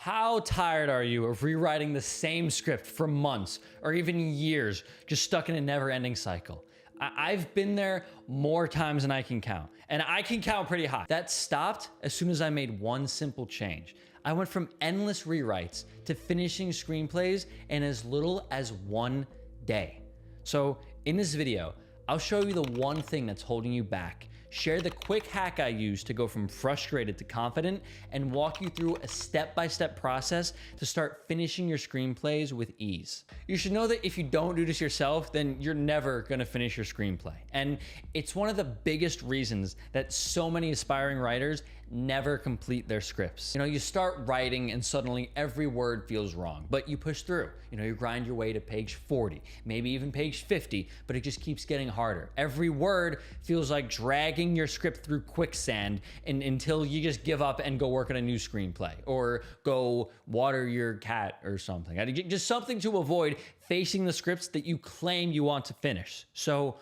How tired are you of rewriting the same script for months or even years, just stuck in a never-ending cycle? I've been there more times than I can count, and I can count pretty high. That stopped as soon as I made one simple change. I went from endless rewrites to finishing screenplays in as little as 1 day. So in this video, I'll show you the one thing that's holding you back, share the quick hack I use to go from frustrated to confident, and walk you through a step-by-step process to start finishing your screenplays with ease. You should know that if you don't do this yourself, then you're never gonna finish your screenplay. And it's one of the biggest reasons that so many aspiring writers never complete their scripts. You start writing and suddenly every word feels wrong, but you push through. You grind your way to page 40, maybe even page 50, but it just keeps getting harder. Every word feels like dragging your script through quicksand until you just give up and go work on a new screenplay or go water your cat or something. Just something to avoid facing the scripts that you claim you want to finish. So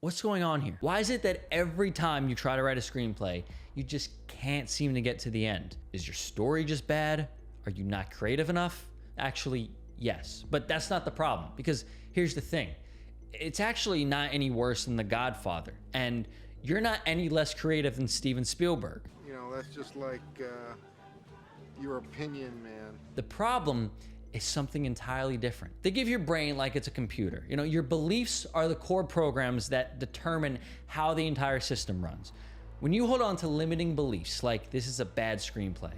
what's going on here? Why is it that every time you try to write a screenplay, you just can't seem to get to the end? Is your story just bad? Are you not creative enough? Actually, yes, but that's not the problem, because here's the thing. It's actually not any worse than The Godfather, and you're not any less creative than Steven Spielberg. That's just like your opinion, man. The problem is something entirely different. Think of your brain like it's a computer. Your beliefs are the core programs that determine how the entire system runs. When you hold on to limiting beliefs, like this is a bad screenplay,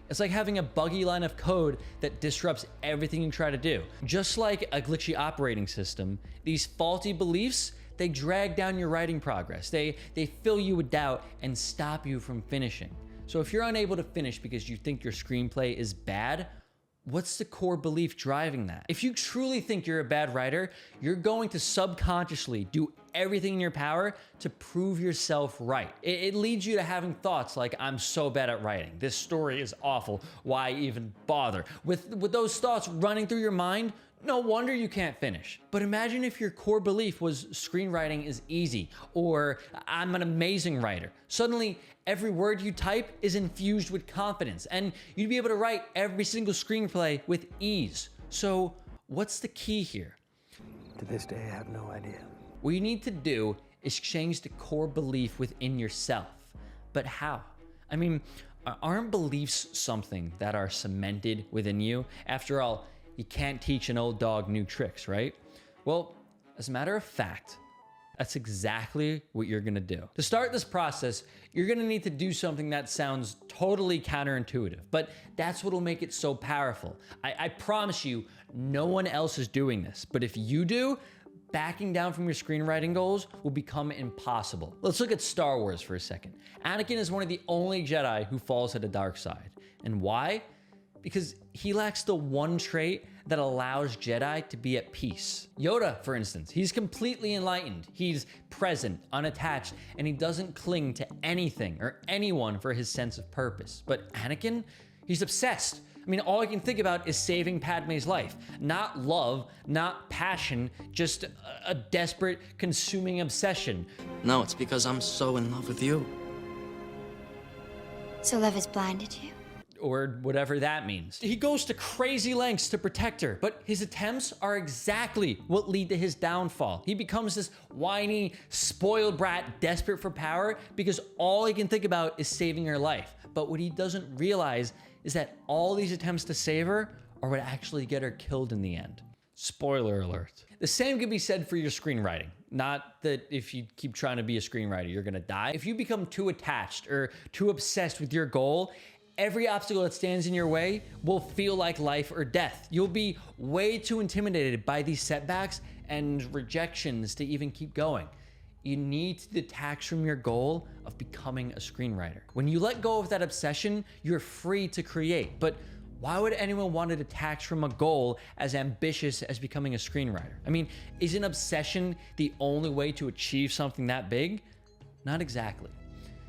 it's like having a buggy line of code that disrupts everything you try to do. Just like a glitchy operating system, these faulty beliefs, they drag down your writing progress. They fill you with doubt and stop you from finishing. So if you're unable to finish because you think your screenplay is bad, what's the core belief driving that? If you truly think you're a bad writer, you're going to subconsciously do everything in your power to prove yourself right. It leads you to having thoughts like, I'm so bad at writing. This story is awful. Why even bother? With those thoughts running through your mind, no wonder you can't finish. But imagine if your core belief was screenwriting is easy, or I'm an amazing writer. Suddenly, every word you type is infused with confidence, and you'd be able to write every single screenplay with ease. So what's the key here? To this day, I have no idea. What you need to do is change the core belief within yourself. But how? Aren't beliefs something that are cemented within you? After all, you can't teach an old dog new tricks, right? Well, as a matter of fact, that's exactly what you're gonna do. To start this process, you're gonna need to do something that sounds totally counterintuitive, but that's what'll make it so powerful. I promise you, no one else is doing this, but if you do, backing down from your screenwriting goals will become impossible. Let's look at Star Wars for a second. Anakin is one of the only Jedi who falls to the dark side. And why? Because he lacks the one trait that allows Jedi to be at peace. Yoda, for instance, he's completely enlightened. He's present, unattached, and he doesn't cling to anything or anyone for his sense of purpose. But Anakin, he's obsessed. All I can think about is saving Padme's life. Not love, not passion, just a desperate, consuming obsession. No, it's because I'm so in love with you. So love has blinded you? Or whatever that means. He goes to crazy lengths to protect her, but his attempts are exactly what lead to his downfall. He becomes this whiny, spoiled brat desperate for power because all he can think about is saving her life. But what he doesn't realize is that all these attempts to save her are what actually get her killed in the end. Spoiler alert. The same can be said for your screenwriting. Not that if you keep trying to be a screenwriter, you're gonna die. If you become too attached or too obsessed with your goal, every obstacle that stands in your way will feel like life or death. You'll be way too intimidated by these setbacks and rejections to even keep going. You need to detach from your goal of becoming a screenwriter. When you let go of that obsession, you're free to create. But why would anyone want to detach from a goal as ambitious as becoming a screenwriter? Is an obsession the only way to achieve something that big? Not exactly.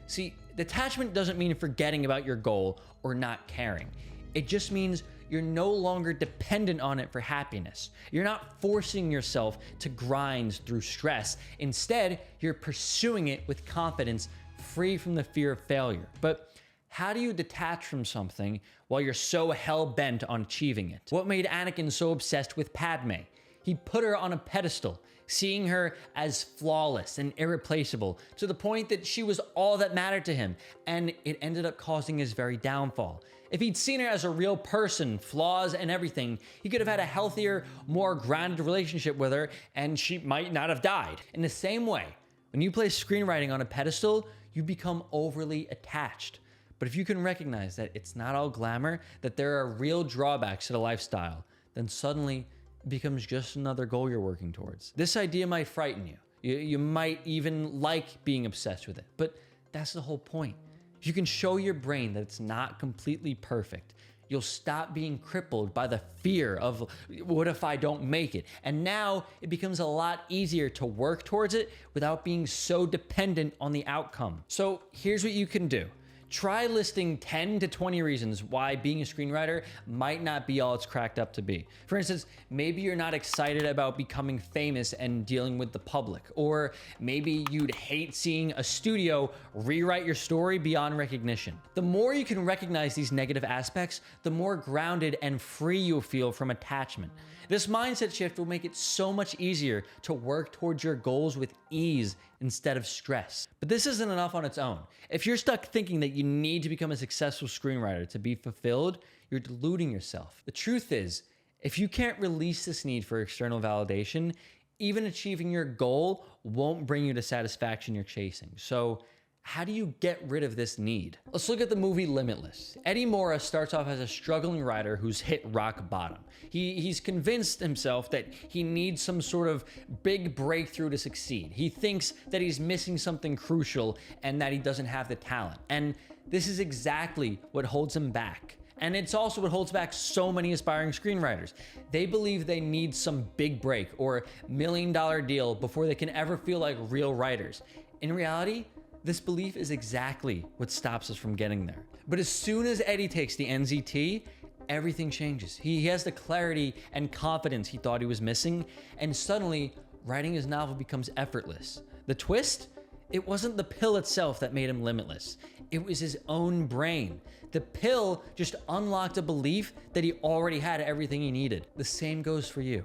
See, detachment doesn't mean forgetting about your goal or not caring. It just means you're no longer dependent on it for happiness. You're not forcing yourself to grind through stress. Instead, you're pursuing it with confidence, free from the fear of failure. But How do you detach from something while you're so hell-bent on achieving it? What made Anakin so obsessed with Padme? He put her on a pedestal, seeing her as flawless and irreplaceable to the point that she was all that mattered to him, and it ended up causing his very downfall. If he'd seen her as a real person, flaws and everything, he could have had a healthier, more grounded relationship with her, and she might not have died. In the same way, when you place screenwriting on a pedestal, you become overly attached. But if you can recognize that it's not all glamour, that there are real drawbacks to the lifestyle, then suddenly it becomes just another goal you're working towards. This idea might frighten you. You might even like being obsessed with it, but that's the whole point. If you can show your brain that it's not completely perfect, you'll stop being crippled by the fear of what if I don't make it? And now it becomes a lot easier to work towards it without being so dependent on the outcome. So here's what you can do. Try listing 10 to 20 reasons why being a screenwriter might not be all it's cracked up to be. For instance, maybe you're not excited about becoming famous and dealing with the public, or maybe you'd hate seeing a studio rewrite your story beyond recognition. The more you can recognize these negative aspects, the more grounded and free you'll feel from attachment. This mindset shift will make it so much easier to work towards your goals with ease instead of stress. But this isn't enough on its own. If you're stuck thinking that you need to become a successful screenwriter to be fulfilled, you're deluding yourself. The truth is, if you can't release this need for external validation, even achieving your goal won't bring you the satisfaction you're chasing. So how do you get rid of this need? Let's look at the movie Limitless. Eddie Mora starts off as a struggling writer who's hit rock bottom. He's convinced himself that he needs some sort of big breakthrough to succeed. He thinks that he's missing something crucial and that he doesn't have the talent. And this is exactly what holds him back. And it's also what holds back so many aspiring screenwriters. They believe they need some big break or $1 million deal before they can ever feel like real writers. In reality, this belief is exactly what stops us from getting there. But as soon as Eddie takes the NZT, everything changes. He has the clarity and confidence he thought he was missing, and suddenly writing his novel becomes effortless. The twist? It wasn't the pill itself that made him limitless. It was his own brain. The pill just unlocked a belief that he already had everything he needed. The same goes for you.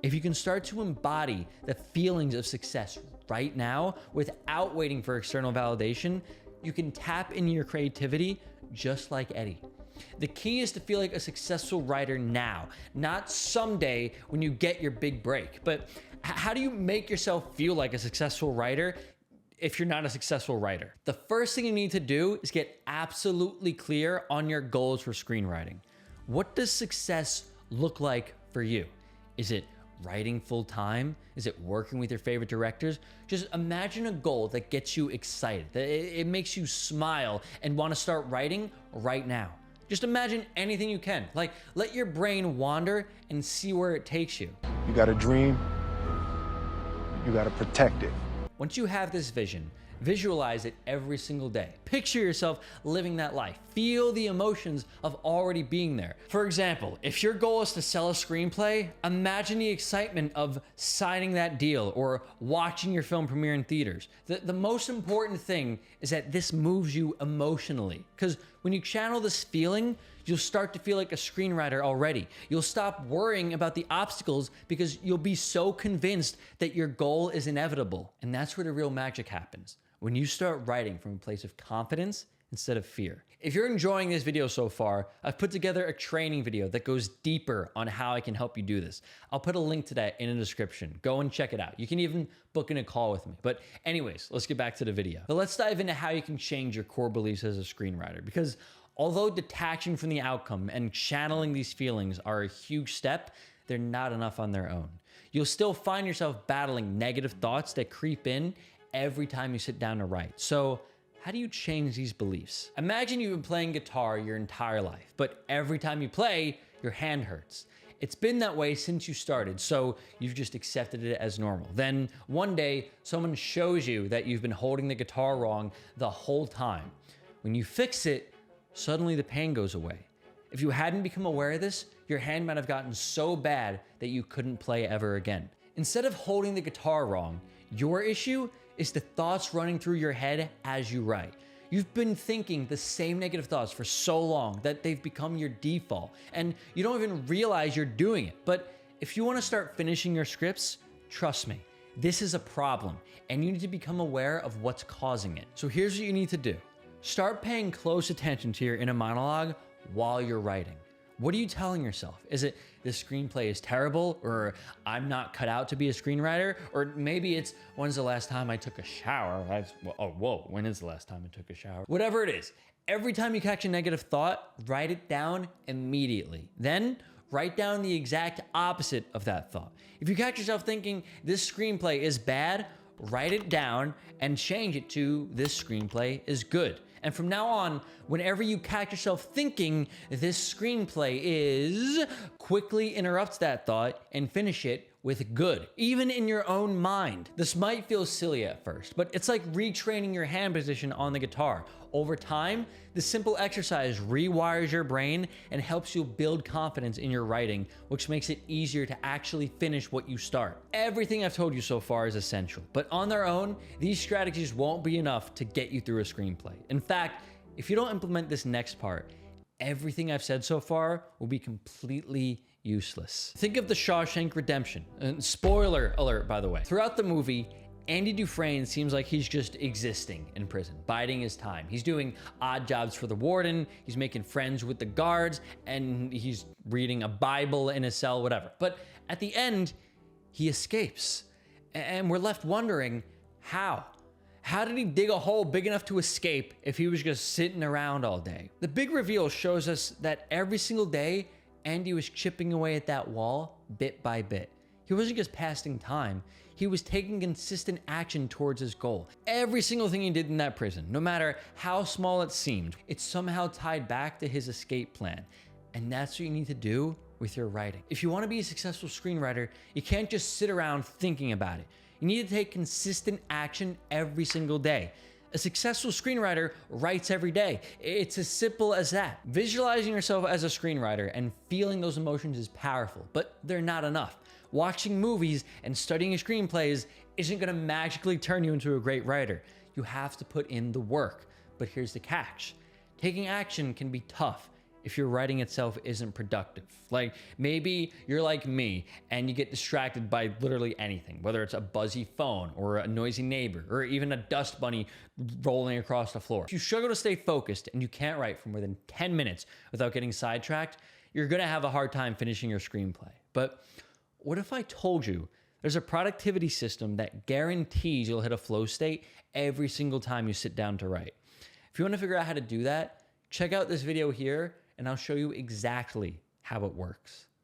If you can start to embody the feelings of success right now without waiting for external validation, you can tap into your creativity just like Eddie. The key is to feel like a successful writer now, not someday when you get your big break. But how do you make yourself feel like a successful writer if you're not a successful writer? The first thing you need to do is get absolutely clear on your goals for screenwriting. What does success look like for you? Is it writing full time? Is it working with your favorite directors? Just imagine a goal that gets you excited, that it makes you smile and want to start writing right now. Just imagine anything you can. Like, let your brain wander and see where it takes you. You got a dream, you got to protect it. Once you have this vision, visualize it every single day. Picture yourself living that life. Feel the emotions of already being there. For example, if your goal is to sell a screenplay, imagine the excitement of signing that deal or watching your film premiere in theaters. The most important thing is that this moves you emotionally, because when you channel this feeling, you'll start to feel like a screenwriter already. You'll stop worrying about the obstacles because you'll be so convinced that your goal is inevitable. And that's where the real magic happens, when you start writing from a place of confidence instead of fear. If you're enjoying this video so far, I've put together a training video that goes deeper on how I can help you do this. I'll put a link to that in the description. Go and check it out. You can even book in a call with me. But anyways, let's get back to the video. But let's dive into how you can change your core beliefs as a screenwriter, because although detaching from the outcome and channeling these feelings are a huge step, they're not enough on their own. You'll still find yourself battling negative thoughts that creep in every time you sit down to write. So how do you change these beliefs? Imagine you've been playing guitar your entire life, but every time you play, your hand hurts. It's been that way since you started, so you've just accepted it as normal. Then one day, someone shows you that you've been holding the guitar wrong the whole time. When you fix it, suddenly the pain goes away. If you hadn't become aware of this, your hand might have gotten so bad that you couldn't play ever again. Instead of holding the guitar wrong, your issue is the thoughts running through your head as you write. You've been thinking the same negative thoughts for so long that they've become your default, and you don't even realize you're doing it. But if you want to start finishing your scripts, trust me, this is a problem, and you need to become aware of what's causing it. So here's what you need to do. Start paying close attention to your inner monologue while you're writing. What are you telling yourself? Is it this screenplay is terrible, or I'm not cut out to be a screenwriter? Or maybe it's when's the last time I took a shower? When is the last time I took a shower? Whatever it is, every time you catch a negative thought, write it down immediately. Then write down the exact opposite of that thought. If you catch yourself thinking this screenplay is bad, write it down and change it to this screenplay is good. And from now on, whenever you catch yourself thinking this screenplay is, quickly interrupt that thought and finish it with good, even in your own mind. This might feel silly at first, but it's like retraining your hand position on the guitar. Over time, this simple exercise rewires your brain and helps you build confidence in your writing, which makes it easier to actually finish what you start. Everything I've told you so far is essential, but on their own, these strategies won't be enough to get you through a screenplay. In fact, if you don't implement this next part, everything I've said so far will be completely useless. Think of the Shawshank Redemption. And spoiler alert, by the way. Throughout the movie, Andy Dufresne seems like he's just existing in prison, biding his time. He's doing odd jobs for the warden, he's making friends with the guards, and he's reading a Bible in his cell, whatever. But at the end, he escapes. And we're left wondering, how? How did he dig a hole big enough to escape if he was just sitting around all day? The big reveal shows us that every single day, Andy was chipping away at that wall bit by bit. He wasn't just passing time, he was taking consistent action towards his goal. Every single thing he did in that prison, no matter how small it seemed, it's somehow tied back to his escape plan. And that's what you need to do with your writing. If you want to be a successful screenwriter, you can't just sit around thinking about it. You need to take consistent action every single day. A successful screenwriter writes every day. It's as simple as that. Visualizing yourself as a screenwriter and feeling those emotions is powerful, but they're not enough. Watching movies and studying screenplays isn't gonna magically turn you into a great writer. You have to put in the work. But here's the catch. Taking action can be tough if your writing itself isn't productive. Like maybe you're like me and you get distracted by literally anything, whether it's a buzzy phone or a noisy neighbor or even a dust bunny rolling across the floor. If you struggle to stay focused and you can't write for more than 10 minutes without getting sidetracked, you're gonna have a hard time finishing your screenplay. But what if I told you there's a productivity system that guarantees you'll hit a flow state every single time you sit down to write? If you wanna figure out how to do that, check out this video here and I'll show you exactly how it works.